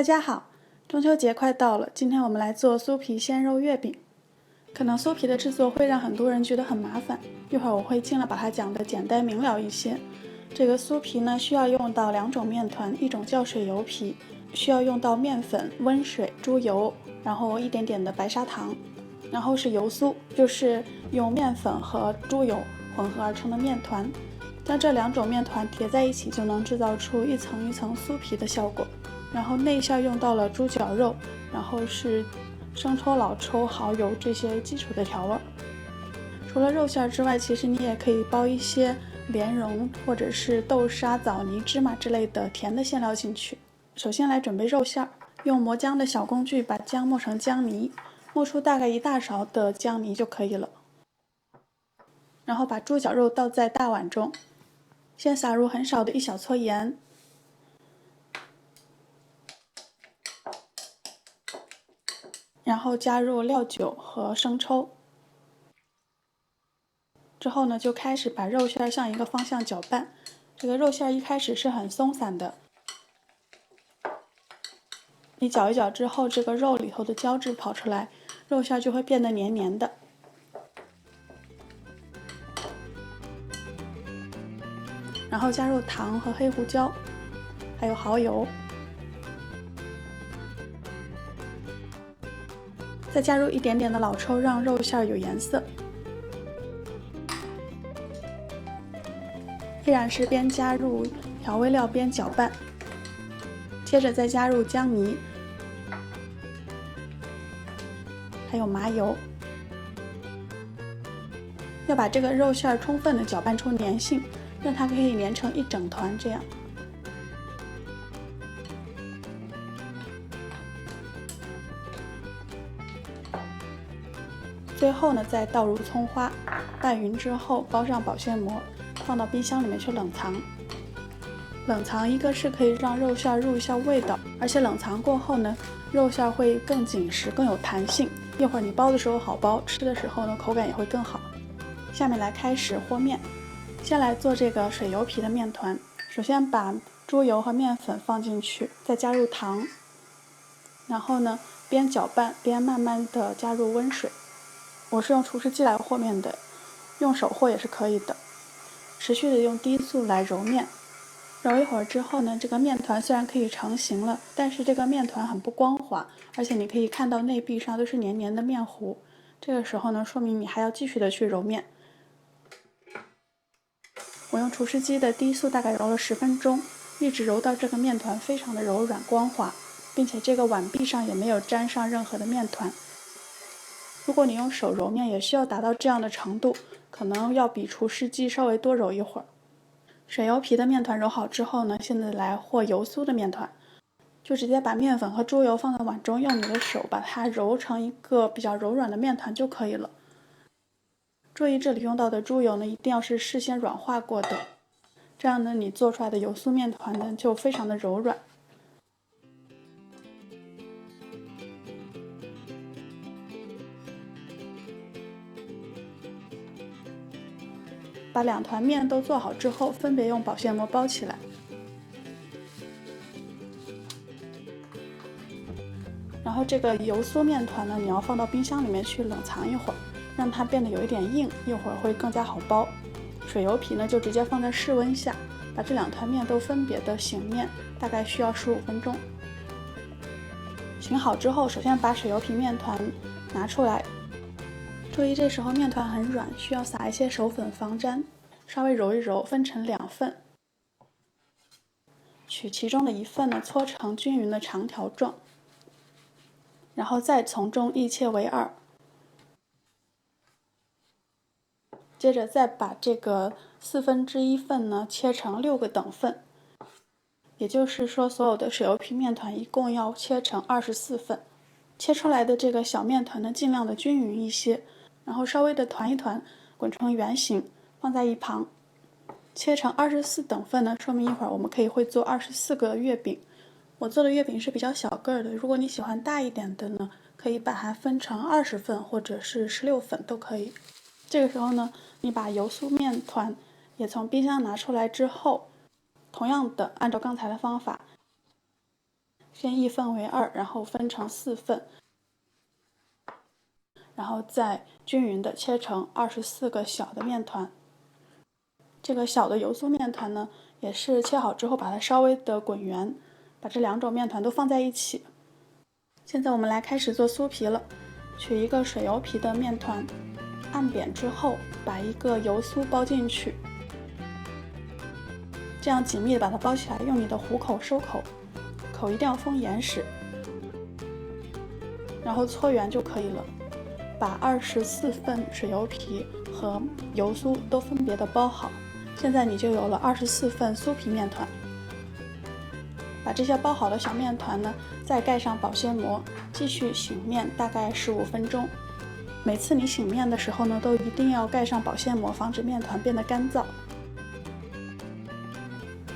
大家好，中秋节快到了，今天我们来做酥皮鲜肉月饼。可能酥皮的制作会让很多人觉得很麻烦，一会儿我会尽量把它讲得简单明了一些。这个酥皮呢，需要用到2种面团，一种叫水油皮，需要用到面粉、温水、猪油，然后一点点的白砂糖，然后是油酥，就是用面粉和猪油混合而成的面团。将这2种面团叠在一起，就能制造出一层一层酥皮的效果。然后内馅用到了猪脚肉，然后是生抽、老抽、蚝油这些基础的调味。除了肉馅之外，其实你也可以包一些莲蓉或者是豆沙、枣泥、芝麻之类的甜的馅料进去。首先来准备肉馅，用磨浆的小工具把浆磨成浆泥，磨出大概1大勺的浆泥就可以了。然后把猪脚肉倒在大碗中，先撒入很少的1小撮盐，然后加入料酒和生抽。之后呢，就开始把肉馅向一个方向搅拌。这个肉馅一开始是很松散的，你搅一搅之后，这个肉里头的胶质跑出来，肉馅就会变得黏黏的。然后加入糖和黑胡椒，还有蚝油，再加入一点点的老抽，让肉馅有颜色。依然是边加入调味料边搅拌，接着再加入姜泥，还有麻油，要把这个肉馅充分的搅拌出粘性，让它可以粘成一整团这样。最后呢，再倒入葱花，拌匀之后包上保鲜膜，放到冰箱里面去冷藏。冷藏一个是可以让肉馅入一下味道，而且冷藏过后呢，肉馅会更紧实，更有弹性。一会儿你包的时候好包，吃的时候呢口感也会更好。下面来开始和面，先来做这个水油皮的面团。首先把猪油和面粉放进去，再加入糖，然后呢边搅拌边慢慢的加入温水。我是用厨师机来和面的，用手和也是可以的。持续的用低速来揉面，揉一会儿之后呢，这个面团虽然可以成型了，但是这个面团很不光滑，而且你可以看到内壁上都是黏黏的面糊。这个时候呢，说明你还要继续的去揉面。我用厨师机的低速大概揉了10分钟，一直揉到这个面团非常的柔软光滑，并且这个碗壁上也没有沾上任何的面团。如果你用手揉面，也需要达到这样的程度，可能要比厨师机稍微多揉一会儿。水油皮的面团揉好之后呢，现在来和油酥的面团，就直接把面粉和猪油放在碗中，用你的手把它揉成一个比较柔软的面团就可以了。注意这里用到的猪油呢，一定要是事先软化过的，这样呢，你做出来的油酥面团呢就非常的柔软。把2团面都做好之后，分别用保鲜膜包起来。然后这个油酥面团呢，你要放到冰箱里面去冷藏一会儿，让它变得有一点硬，一会儿会更加好包。水油皮呢，就直接放在室温下，把这2团面都分别的醒面，大概需要15分钟。醒好之后，首先把水油皮面团拿出来。注意这时候面团很软，需要撒一些手粉防粘，稍微揉一揉，分成2份。取其中的1份呢，搓成均匀的长条状，然后再从中一切为2。接着再把这个1/4份呢切成6个等份，也就是说，所有的水油皮面团一共要切成24份。切出来的这个小面团呢，尽量的均匀一些，然后稍微的团一团，滚成圆形，放在一旁。切成24等份呢，说明一会儿我们可以会做24个月饼。我做的月饼是比较小个的，如果你喜欢大一点的呢，可以把它分成20份或者是16份都可以。这个时候呢，你把油酥面团也从冰箱拿出来之后，同样的按照刚才的方法，先一分为二，然后分成4份，然后再均匀的切成24个小的面团。这个小的油酥面团呢，也是切好之后把它稍微的滚圆，把这2种面团都放在一起。现在我们来开始做酥皮了。取一个水油皮的面团，按扁之后，把一个油酥包进去，这样紧密的把它包起来，用你的虎口收口，口一定要封严实，然后搓圆就可以了。把24份水油皮和油酥都分别的包好，现在你就有了24份酥皮面团。把这些包好的小面团呢，再盖上保鲜膜，继续醒面，大概15分钟。每次你醒面的时候呢，都一定要盖上保鲜膜，防止面团变得干燥。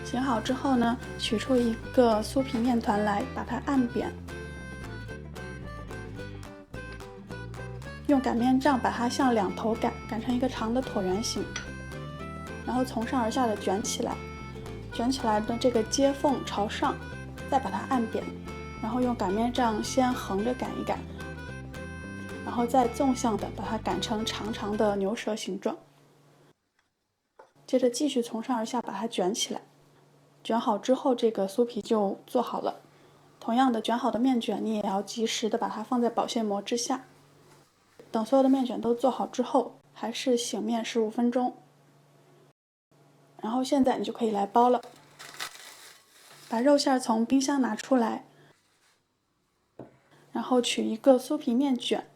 醒好之后呢，取出一个酥皮面团来，把它按扁，用擀面杖把它向两头擀成一个长的椭圆形，然后从上而下的卷起来，卷起来的这个接缝朝上，再把它按扁，然后用擀面杖先横着擀一擀，然后再纵向的把它擀成长长的牛舌形状。接着继续从上而下把它卷起来，卷好之后，这个酥皮就做好了。同样的，卷好的面卷你也要及时的把它放在保鲜膜之下。等所有的面卷都做好之后，还是醒面15分钟。然后现在你就可以来包了。把肉馅从冰箱拿出来，然后取一个酥皮面卷，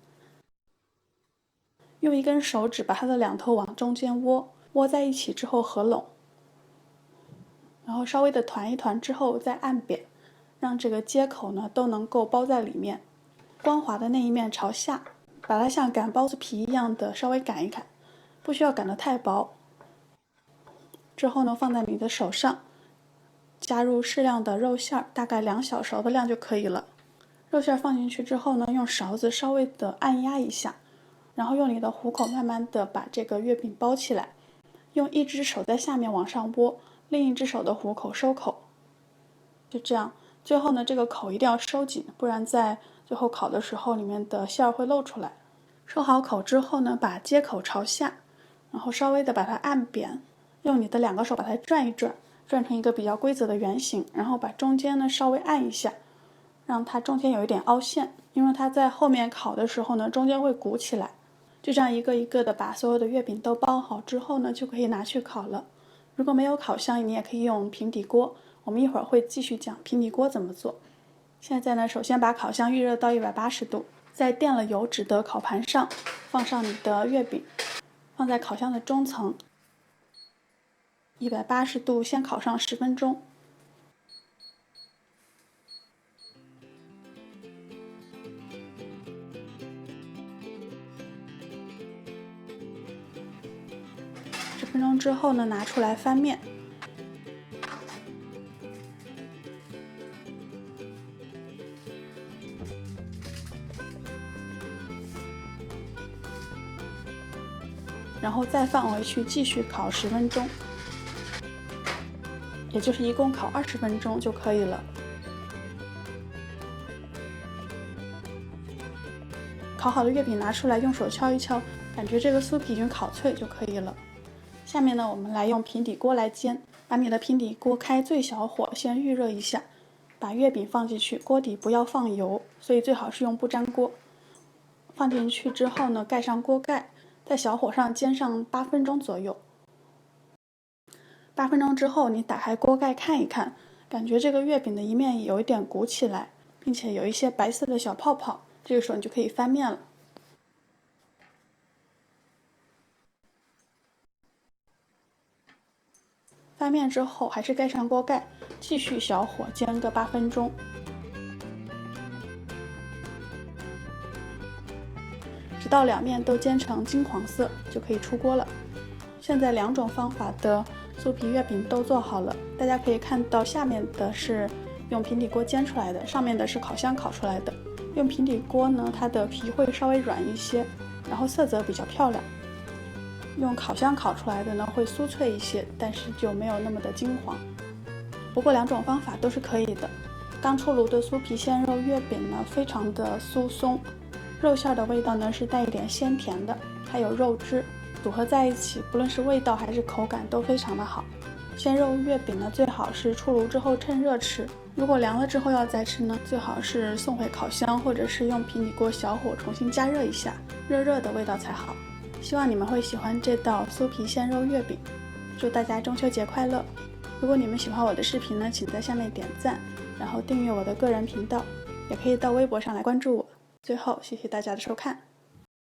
用一根手指把它的两头往中间窝在一起之后合拢，然后稍微的团一团之后再按扁，让这个接口呢都能够包在里面。光滑的那一面朝下，把它像擀包子皮一样的稍微擀一擀，不需要擀得太薄。之后呢，放在你的手上，加入适量的肉馅，大概2小勺的量就可以了。肉馅放进去之后呢，用勺子稍微的按压一下，然后用你的虎口慢慢的把这个月饼包起来，用一只手在下面往上拨，另一只手的虎口收口，就这样。最后呢，这个口一定要收紧，不然在最后烤的时候里面的馅儿会露出来。收好口之后呢，把接口朝下，然后稍微的把它按扁，用你的2个手把它转一转，转成一个比较规则的圆形，然后把中间呢稍微按一下，让它中间有一点凹陷，因为它在后面烤的时候呢，中间会鼓起来。就这样一个一个的把所有的月饼都包好之后呢，就可以拿去烤了。如果没有烤箱，你也可以用平底锅，我们一会儿会继续讲平底锅怎么做。现在呢，首先把烤箱预热到180度，在垫了油纸的烤盘上放上你的月饼，放在烤箱的中层，180度先烤上10分钟。10分钟之后呢，拿出来翻面。然后再放回去继续烤10分钟，也就是一共烤20分钟就可以了。烤好的月饼拿出来，用手敲一敲，感觉这个酥皮已经烤脆就可以了。下面呢，我们来用平底锅来煎。把你的平底锅开最小火，先预热一下，把月饼放进去，锅底不要放油，所以最好是用不粘锅。放进去之后呢，盖上锅盖，在小火上煎上8分钟左右。8分钟之后，你打开锅盖看一看，感觉这个月饼的一面有一点鼓起来，并且有一些白色的小泡泡，这个时候你就可以翻面了。翻面之后，还是盖上锅盖，继续小火煎个8分钟。直到两面都煎成金黄色，就可以出锅了。现在2种方法的酥皮月饼都做好了，大家可以看到下面的是用平底锅煎出来的，上面的是烤箱烤出来的。用平底锅呢，它的皮会稍微软一些，然后色泽比较漂亮。用烤箱烤出来的呢，会酥脆一些，但是就没有那么的金黄。不过2种方法都是可以的。刚出炉的酥皮鲜肉月饼呢，非常的酥松，肉馅的味道呢是带一点鲜甜的，还有肉汁，组合在一起，不论是味道还是口感都非常的好。鲜肉月饼呢，最好是出炉之后趁热吃，如果凉了之后要再吃呢，最好是送回烤箱，或者是用平底锅小火重新加热一下，热热的味道才好。希望你们会喜欢这道酥皮鲜肉月饼，祝大家中秋节快乐！如果你们喜欢我的视频呢，请在下面点赞，然后订阅我的个人频道，也可以到微博上来关注我。最后，谢谢大家的收看。